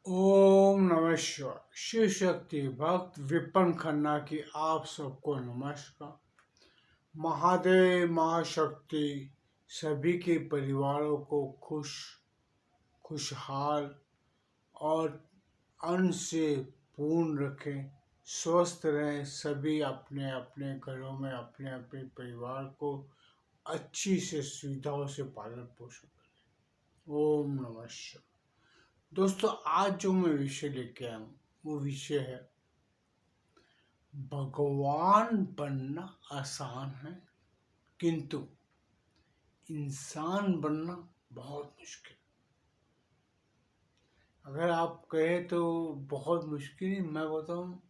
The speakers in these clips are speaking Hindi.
ओम नमः शिवाय। शिव शक्ति भक्त विपन खन्ना की आप सबको नमस्कार। महादेव महाशक्ति सभी के परिवारों को खुशहाल और अन्न से पूर्ण रखें, स्वस्थ रहें। सभी अपने अपने घरों में अपने अपने परिवार को अच्छी से सुविधाओं से पालन पोषण करें। ओम नमः शिवाय। दोस्तों, आज जो मैं विषय लेके आया हूँ वो विषय है भगवान बनना आसान है किंतु इंसान बनना बहुत मुश्किल। अगर आप कहें तो बहुत मुश्किल ही, मैं बताऊँ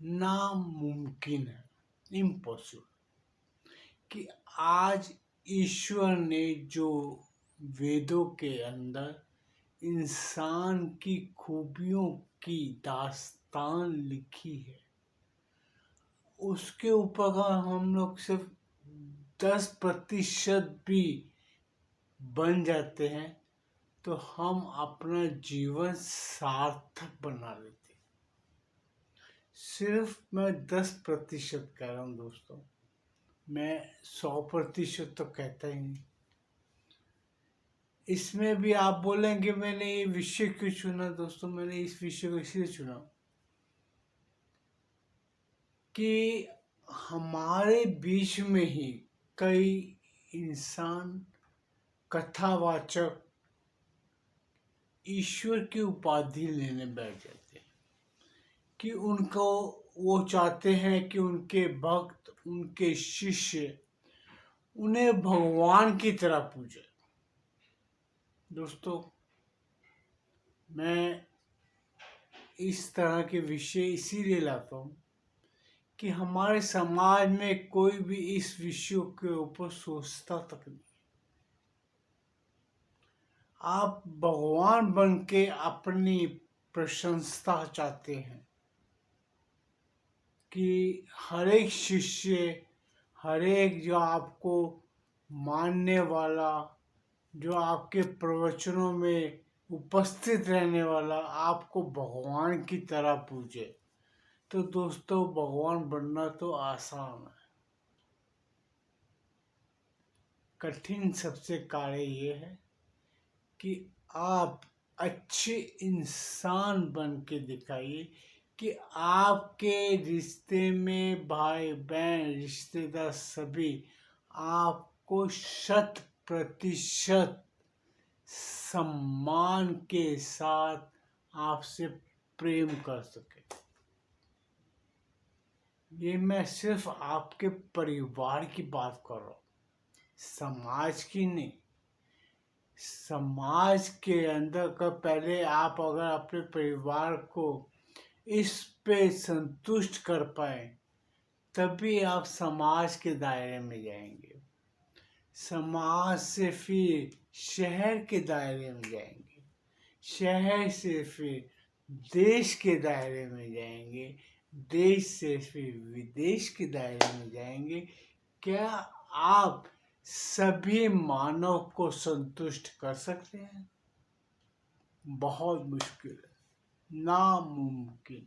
नामुमकिन है, इम्पॉसिबल। कि आज ईश्वर ने जो वेदों के अंदर इंसान की खूबियों की दास्तान लिखी है, उसके ऊपर अगर हम लोग सिर्फ 10% भी बन जाते हैं तो हम अपना जीवन सार्थक बना लेते हैं। सिर्फ मैं 10% कह रहा हूँ दोस्तों, मैं 100% तो कहता ही नहीं। इसमें भी आप बोलेंगे मैंने ये विषय क्यों चुना। दोस्तों, मैंने इस विषय को इसलिए चुना कि हमारे बीच में ही कई इंसान कथावाचक ईश्वर की उपाधि लेने बैठ जाते हैं कि उनको वो चाहते हैं कि उनके भक्त, उनके शिष्य उन्हें भगवान की तरह पूजे। दोस्तों, मैं इस तरह के विषय इसीलिए लाता हूँ कि हमारे समाज में कोई भी इस विषय के ऊपर सोचता तक नहीं। आप भगवान बन के अपनी प्रशंसा चाहते हैं कि हर एक शिष्य, हर एक जो आपको मानने वाला, जो आपके प्रवचनों में उपस्थित रहने वाला आपको भगवान की तरह पूजे। तो दोस्तों, भगवान बनना तो आसान है, कठिन सबसे कार्य ये है कि आप अच्छे इंसान बन के दिखाइए कि आपके रिश्ते में भाई बहन रिश्तेदार सभी आपको 100% सम्मान के साथ आपसे प्रेम कर सके। ये मैं सिर्फ आपके परिवार की बात कर रहा हूँ, समाज की नहीं। समाज के अंदर का पहले आप अगर अपने परिवार को इस पे संतुष्ट कर पाए तभी आप समाज के दायरे में जाएंगे, समाज से फिर शहर के दायरे में जाएंगे, शहर से फिर देश के दायरे में जाएंगे, देश से फिर विदेश के दायरे में जाएंगे। क्या आप सभी मानव को संतुष्ट कर सकते हैं? बहुत मुश्किल है, नामुमकिन।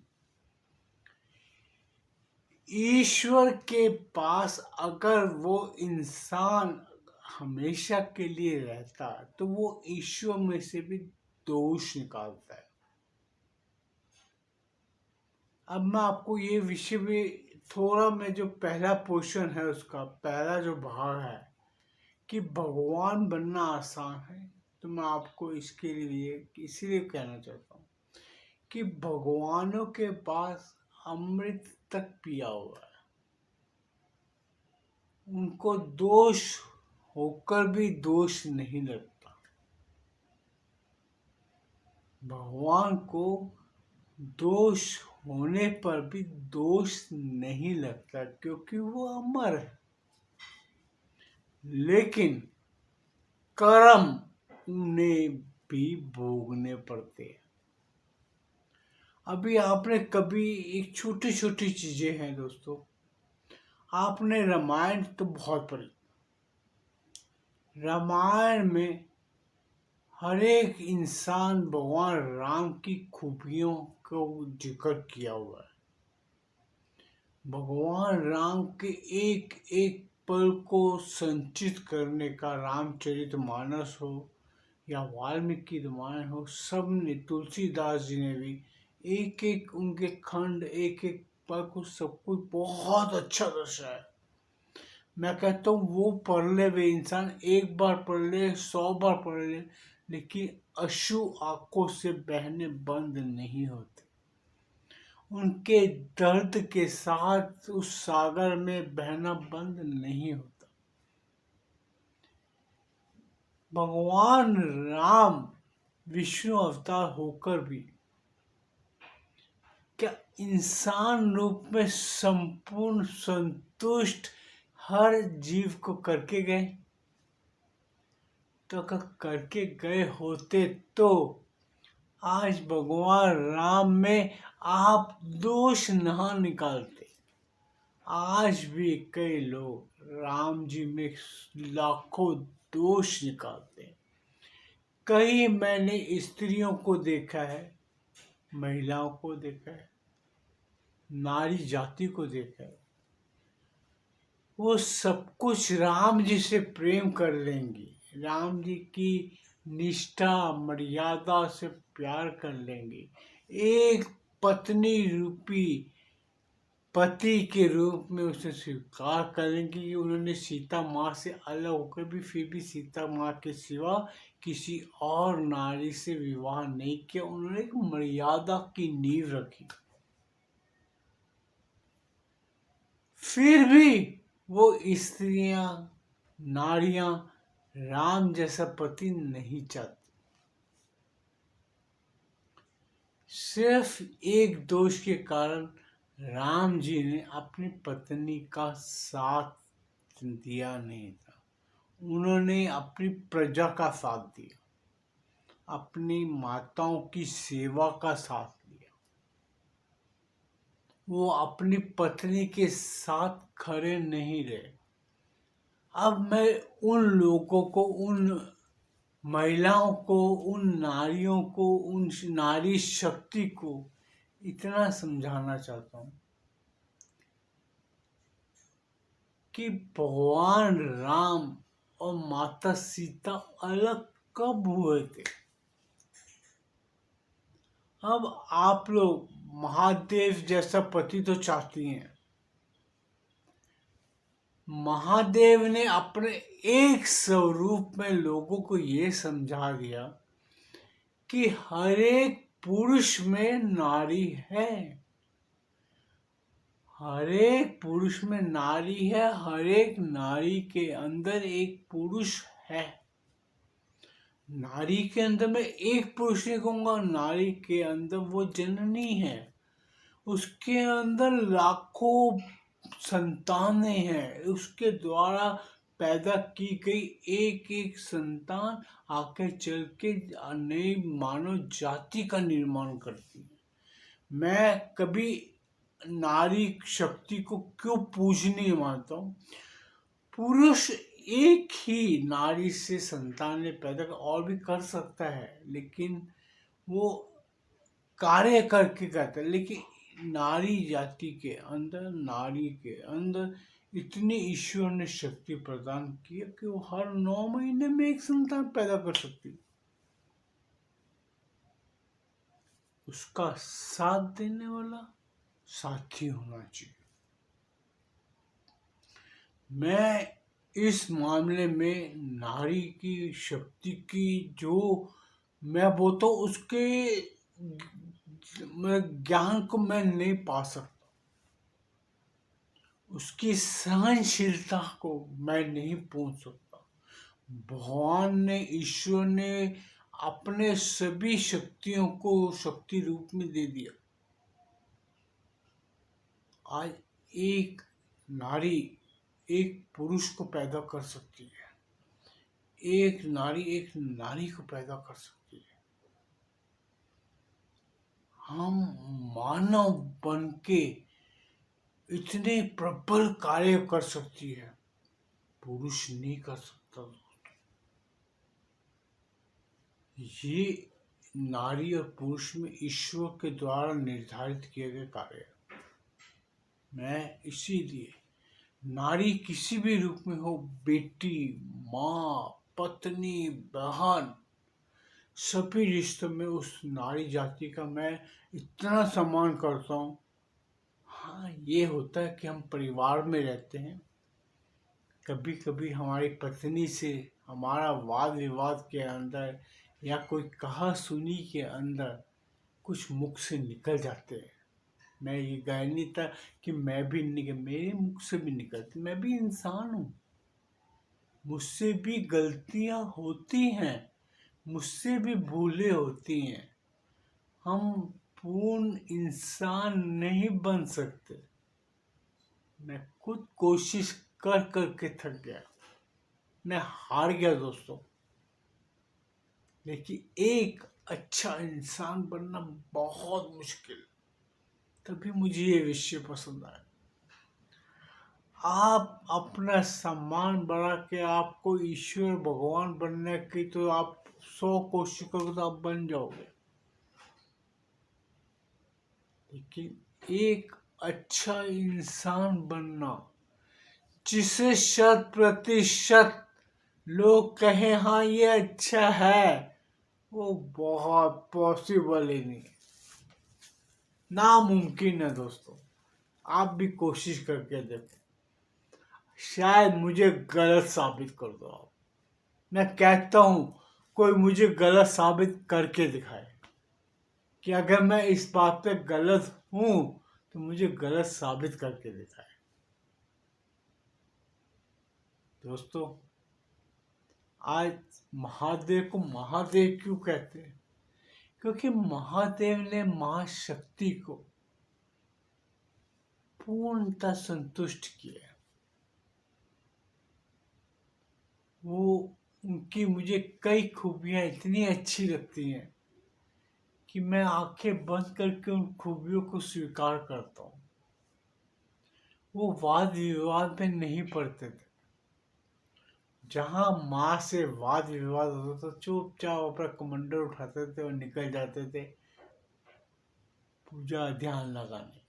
ईश्वर के पास अगर वो इंसान हमेशा के लिए रहता तो वो ईश्वर में से भी दोष निकालता है। अब मैं आपको ये विषय भी थोड़ा, मैं जो पहला पोर्शन है उसका पहला जो भाग है कि भगवान बनना आसान है, तो मैं आपको इसके लिए इसीलिए कहना चाहता हूँ कि भगवानों के पास अमृत तक पिया हुआ है, उनको दोष होकर भी दोष नहीं लगता। भगवान को दोष होने पर भी दोष नहीं लगता क्योंकि वो अमर है। लेकिन कर्म उन्हें भी भोगने पड़ते हैं। अभी आपने कभी एक छोटी छोटी चीजें हैं दोस्तों, आपने रामायण तो बहुत पढ़ी। रामायण में हर एक इंसान भगवान राम की खूबियों को जिक्र किया हुआ है। भगवान राम के एक एक पल को संचित करने का रामचरितमानस हो या वाल्मीकि रामायण हो, सब ने, तुलसीदास जी ने भी एक एक उनके खंड, एक एक पल को सब कुछ बहुत अच्छा दर्शाया है। मैं कहता हूँ वो पढ़ ले, वे इंसान एक बार पढ़ ले, 100 बार पढ़ ले, लेकिन अश्रु आंखों से बहने बंद नहीं होते। उनके दर्द के साथ उस सागर में बहना बंद नहीं होता। भगवान राम विष्णु अवतार होकर भी क्या इंसान रूप में संपूर्ण संतुष्ट हर जीव को करके गए? तो अगर करके गए होते तो आज भगवान राम में आप दोष ना निकालते। आज भी कई लोग राम जी में लाखों दोष निकालते हैं। कई मैंने स्त्रियों को देखा है, महिलाओं को देखा है, नारी जाति को देखा है, वो सब कुछ राम जी से प्रेम कर लेंगी, राम जी की निष्ठा मर्यादा से प्यार कर लेंगे, एक पत्नी रूपी पति के रूप में उसे स्वीकार करेंगे कि उन्होंने सीता माँ से अलग होकर भी फिर भी सीता माँ के सिवा किसी और नारी से विवाह नहीं किया। उन्होंने एक मर्यादा की नींव रखी। फिर भी वो स्त्रियां, नारियां राम जैसा पति नहीं चाहती। सिर्फ एक दोष के कारण राम जी ने अपनी पत्नी का साथ दिया नहीं था। उन्होंने अपनी प्रजा का साथ दिया, अपनी माताओं की सेवा का साथ लिया। वो अपनी पत्नी के साथ खड़े नहीं रहे। अब मैं उन लोगों को, उन महिलाओं को, उन नारियों को, उन नारी शक्ति को इतना समझाना चाहता हूँ कि भगवान राम और माता सीता अलग कब हुए थे? अब आप लोग महादेव जैसा पति तो चाहती हैं। महादेव ने अपने एक स्वरूप में लोगों को ये समझा दिया कि हर एक पुरुष में नारी है, हर एक पुरुष में नारी है, हर एक नारी के अंदर एक पुरुष है। नारी के अंदर मैं एक पुरुष नहीं कहूंगा, नारी के अंदर वो जननी है, उसके अंदर लाखों संतानें हैं, उसके द्वारा पैदा की गई एक एक संतान आगे चल के नई मानव जाति का निर्माण करती है। मैं कभी नारी शक्ति को क्यों पूजनीय मानता हूँ? पुरुष एक ही नारी से संतानें पैदा और भी कर सकता है, लेकिन वो कार्य करके करता है। लेकिन नारी जाति के अंदर, नारी के अंदर इतनी ईश्वर ने शक्ति प्रदान की है कि वो हर 9 महीने में एक संतान पैदा कर सकती है। उसका साथ देने वाला साथी होना चाहिए। मैं इस मामले में नारी की शक्ति की जो मैं बोलता हूँ उसके ज्ञान को मैं नहीं पा सकता, उसकी सहनशीलता को मैं नहीं पहुंच सकता। भगवान ने, ईश्वर ने अपने सभी शक्तियों को शक्ति रूप में दे दिया। आज एक नारी एक पुरुष को पैदा कर सकती है, एक नारी को पैदा कर सकती है। हम मानव बन के इतने प्रबल कार्य कर सकती है, पुरुष नहीं कर सकता। ये नारी और पुरुष में ईश्वर के द्वारा निर्धारित किए गए कार्य है। मैं इसीलिए नारी किसी भी रूप में हो, बेटी, माँ, पत्नी, बहन, सभी रिश्तों में उस नारी जाति का मैं इतना सम्मान करता हूँ। हाँ, ये होता है कि हम परिवार में रहते हैं, कभी कभी हमारी पत्नी से हमारा वाद विवाद के अंदर या कोई कहा सुनी के अंदर कुछ मुख से निकल जाते हैं। मैं ये कह नहीं था कि मैं भी मेरे मुख से भी निकलती, मैं भी इंसान हूँ, मुझसे भी गलतियाँ होती हैं, मुझसे भी भूलें होती हैं। हम पूर्ण इंसान नहीं बन सकते। मैं खुद कोशिश कर करके थक गया, मैं हार गया दोस्तों। लेकिन एक अच्छा इंसान बनना बहुत मुश्किल, तभी मुझे ये विषय पसंद आया। आप अपना सम्मान बढ़ा के आपको ईश्वर भगवान बनने की तो आप 100 कोशिश करोगे तो आप बन जाओगे। लेकिन एक अच्छा इंसान बनना जिसे 100% लोग कहें हाँ ये अच्छा है, वो बहुत पॉसिबल ही नहीं, नामुमकिन है दोस्तों। आप भी कोशिश करके देखो, शायद मुझे गलत साबित कर दो आप। मैं कहता हूं कोई मुझे गलत साबित करके दिखाए कि अगर मैं इस बात पे गलत हूं तो मुझे गलत साबित करके दिखाए। दोस्तों, आज महादेव को महादेव क्यों कहते हैं? क्योंकि महादेव ने महाशक्ति को पूर्णतः संतुष्ट किया। वो उनकी मुझे कई खूबियां इतनी अच्छी लगती हैं कि मैं आंखें बंद करके उन खूबियों को स्वीकार करता हूँ। वो वाद विवाद में नहीं पड़ते थे। जहाँ माँ से वाद विवाद होता तो चुपचाप अपना कमंडल उठाते थे और निकल जाते थे पूजा ध्यान लगाने।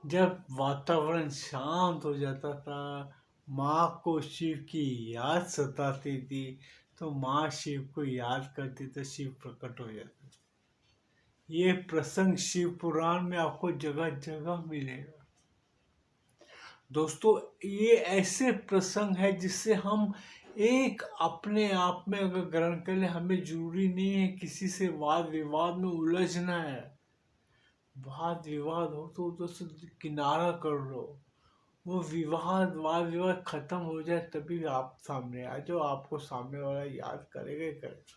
जब वातावरण शांत हो जाता था, माँ को शिव की याद सताती थी, तो माँ शिव को याद करती तो शिव प्रकट हो जाते थे। ये प्रसंग शिव पुराण में आपको जगह जगह मिलेगा। दोस्तों, ये ऐसे प्रसंग है जिससे हम एक अपने आप में अगर ग्रहण कर ले, हमें जरूरी नहीं है किसी से वाद विवाद में उलझना है। वाद विवाद हो तो उधर से किनारा कर लो, वो वाद विवाद खत्म हो जाए तभी आप सामने आ जाओ। आपको सामने वाला याद करेगा ही करेगा,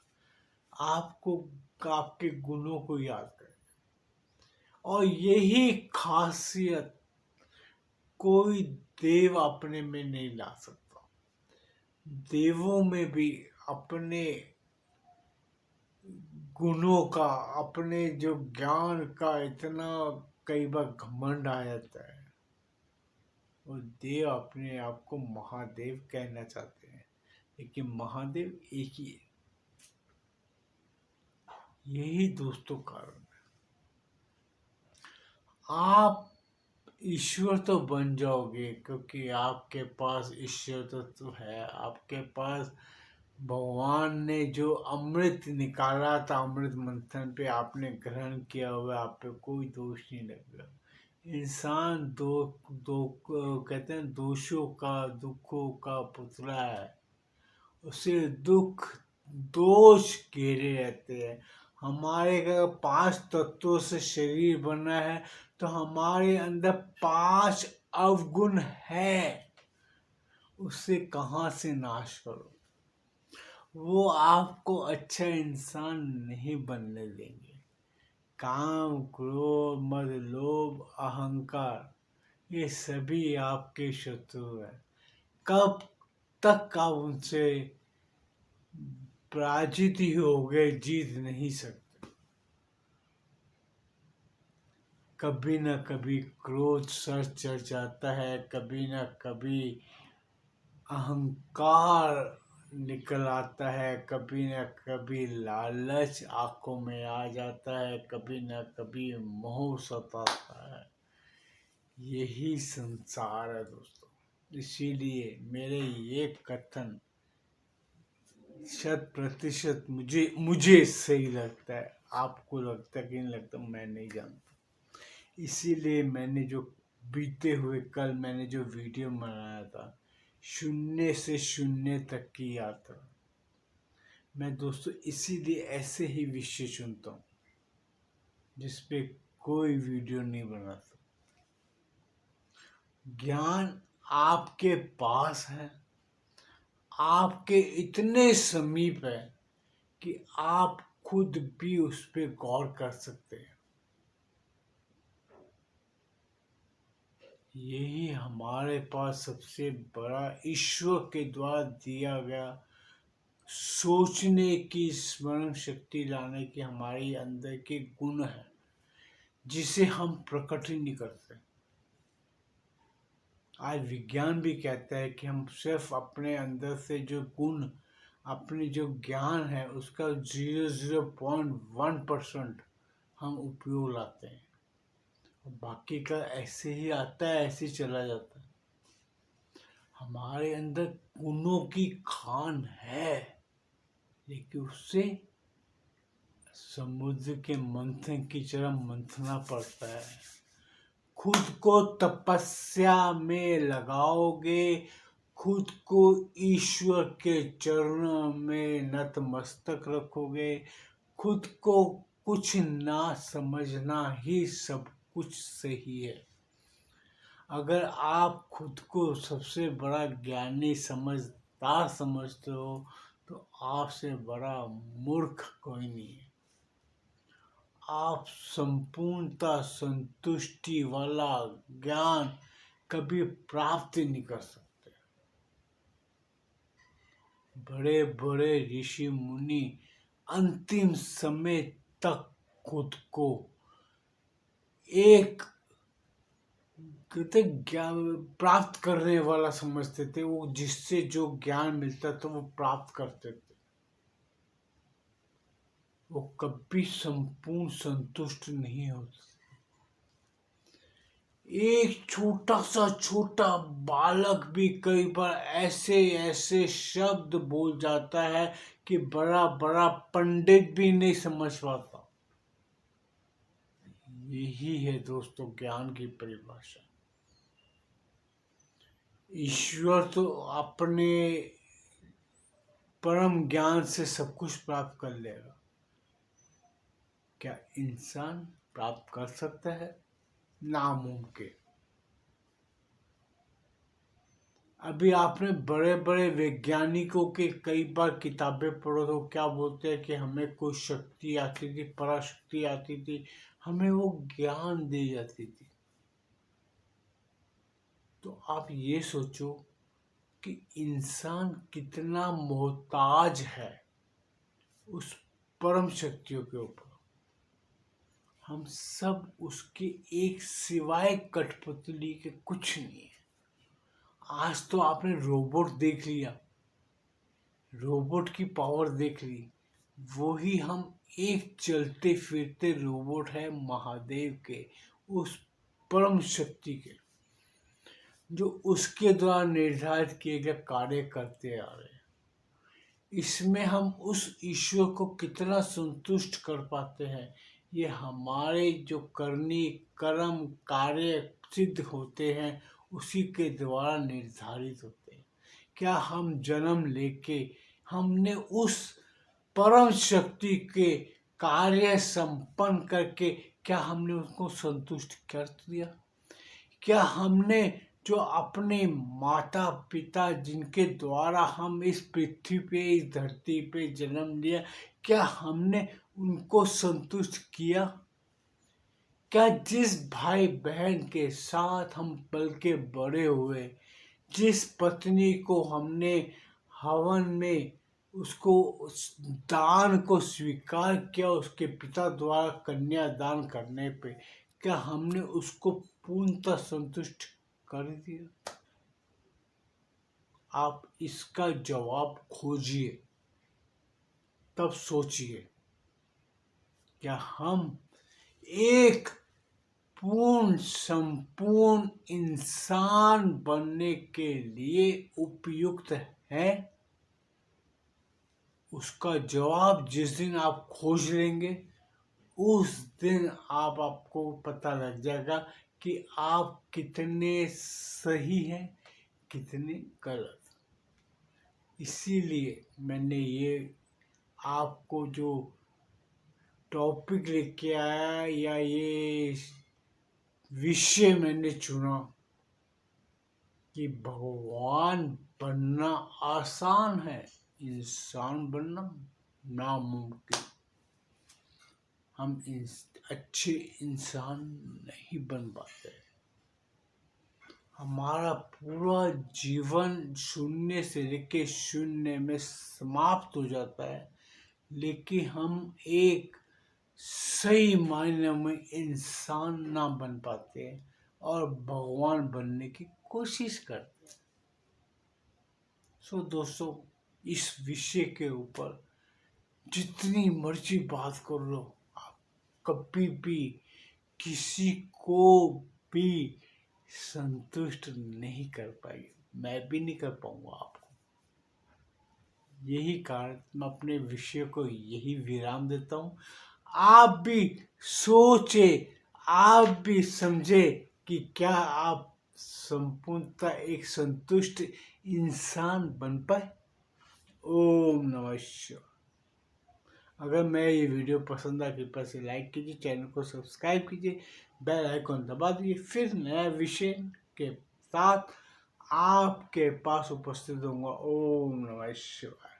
आपको आपके गुणों को याद करेगा। और यही खासियत कोई देव अपने में नहीं ला सकता। देवों में भी अपने गुणों का, अपने जो ज्ञान का इतना कई बार घमंड आ जाता है। वो देव अपने आप को महादेव कहना चाहते हैं, लेकिन महादेव एक ही है। यही दोस्तों कारण है। आप ईश्वर तो बन जाओगे क्योंकि आपके पास ईश्वर तत्व है। आपके पास भगवान ने जो अमृत निकाला था, अमृत मंथन पे आपने ग्रहण किया हुआ, आप पे कोई दोष नहीं लगेगा। इंसान दो कहते हैं दोषों का, दुखों का पुतला है। उसे दुख दोष घेरे रहते हैं। हमारे अगर 5 तत्वों से शरीर बना है तो हमारे अंदर 5 अवगुण है। उसे कहाँ से नाश करो? वो आपको अच्छा इंसान नहीं बनने देंगे। काम, क्रोध, मद, लोभ, अहंकार, ये सभी आपके शत्रु हैं। कब तक आप उनसे पराजित ही हो गए, जीत नहीं सकते। कभी न कभी क्रोध सर चढ़ जाता है, कभी न कभी अहंकार निकल आता है, कभी न कभी लालच आंखों में आ जाता है, कभी न कभी मोह सताता है। यही संसार है दोस्तों। इसीलिए मेरे ये कथन 100% मुझे सही लगता है। आपको लगता है कि नहीं लगता, मैं नहीं जानता। इसीलिए मैंने जो बीते हुए कल मैंने जो वीडियो बनाया था, 0 से 0 तक की यात्रा, मैं दोस्तों इसीलिए ऐसे ही विषय चुनता हूँ जिसपे कोई वीडियो नहीं बनाता। ज्ञान आपके पास है, आपके इतने समीप है कि आप खुद भी उस पर गौर कर सकते हैं। यही हमारे पास सबसे बड़ा ईश्वर के द्वारा दिया गया सोचने की, स्मरण शक्ति लाने की हमारे अंदर के गुण है, जिसे हम प्रकट ही नहीं करते। आज विज्ञान भी कहता है कि हम सिर्फ अपने अंदर से जो गुण, अपने जो ज्ञान है, उसका 0.1% हम उपयोग लाते हैं, और बाकी का ऐसे ही आता है, ऐसे ही चला जाता है। हमारे अंदर गुणों की खान है, लेकिन उससे समुद्र के मंथन की तरह मंथना पड़ता है। खुद को तपस्या में लगाओगे, खुद को ईश्वर के चरणों में नतमस्तक रखोगे, खुद को कुछ ना समझना ही सब कुछ सही है। अगर आप खुद को सबसे बड़ा ज्ञानी समझदार समझते हो, तो आपसे बड़ा मूर्ख कोई नहीं है। आप संपूर्णता संतुष्टि वाला ज्ञान कभी प्राप्त नहीं कर सकते। बड़े बड़े ऋषि मुनि अंतिम समय तक खुद को एक कहते ज्ञान प्राप्त करने वाला समझते थे। वो जिससे जो ज्ञान मिलता था वो प्राप्त करते थे। वो कभी संपूर्ण संतुष्ट नहीं होते। एक छोटा बालक भी कई बार ऐसे ऐसे शब्द बोल जाता है कि बड़ा बड़ा पंडित भी नहीं समझ पाता। यही है दोस्तों ज्ञान की परिभाषा। ईश्वर तो अपने परम ज्ञान से सब कुछ प्राप्त कर लेगा। क्या इंसान प्राप्त कर सकता है? नामुमकिन। अभी आपने बड़े बड़े वैज्ञानिकों के कई बार किताबें पढ़ो तो क्या बोलते हैं कि हमें कोई शक्ति आती थी, पराशक्ति आती थी, हमें वो ज्ञान दी जाती थी। तो आप ये सोचो कि इंसान कितना मोहताज है उस परम शक्तियों के ऊपर। हम सब उसके एक सिवाय कठपुतली के कुछ नहीं है। आज तो आपने रोबोट देख लिया, रोबोट की पावर देख ली। वही हम एक चलते फिरते रोबोट है महादेव के, उस परम शक्ति के, जो उसके द्वारा निर्धारित किए गए कार्य करते आ रहे हैं। इसमें हम उस ईश्वर को कितना संतुष्ट कर पाते हैं, ये हमारे जो करनी कर्म कार्य सिद्ध होते हैं उसी के द्वारा निर्धारित होते हैं। क्या हम जन्म लेके हमने उस परम शक्ति के कार्य संपन्न करके क्या हमने उसको संतुष्ट कर दिया? क्या हमने जो अपने माता पिता जिनके द्वारा हम इस पृथ्वी पे, इस धरती पे जन्म लिया, क्या हमने उनको संतुष्ट किया? क्या जिस भाई बहन के साथ हम पल के बड़े हुए, जिस पत्नी को हमने हवन में उसको उस दान को स्वीकार किया, उसके पिता द्वारा कन्या दान करने पे, क्या हमने उसको पूर्णतः संतुष्ट कर दिया? आप इसका जवाब खोजिए, तब सोचिए क्या हम एक पूर्ण संपूर्ण इंसान बनने के लिए उपयुक्त हैं। उसका जवाब जिस दिन आप खोज लेंगे, उस दिन आपको पता लग जाएगा कि आप कितने सही हैं, कितने गलत। इसीलिए मैंने ये आपको जो टॉपिक लेके आया या ये विषय मैंने चुना कि भगवान बनना आसान है, इंसान बनना नामुमकिन। हम अच्छे इंसान नहीं बन पाते। हमारा पूरा जीवन शून्य से लेके शून्य में समाप्त हो जाता है, लेकिन हम एक सही मायने में इंसान ना बन पाते और भगवान बनने की कोशिश करते हैं। दोस्तों, इस विषय के ऊपर जितनी मर्जी बात कर लो, आप कभी भी किसी को भी संतुष्ट नहीं कर पाएंगे। मैं भी नहीं कर पाऊंगा आपको। यही कारण मैं अपने विषय को यही विराम देता हूँ। आप भी सोचे, आप भी समझे कि क्या आप संपूर्णतः एक संतुष्ट इंसान बन पाए। ओम नमः शिवाय। अगर मैं ये वीडियो पसंद आए कृपया से लाइक कीजिए, चैनल को सब्सक्राइब कीजिए, बेल आइकॉन दबा दीजिए। फिर नया विषय के साथ आपके पास उपस्थित होऊंगा। ओम नमः शिवाय।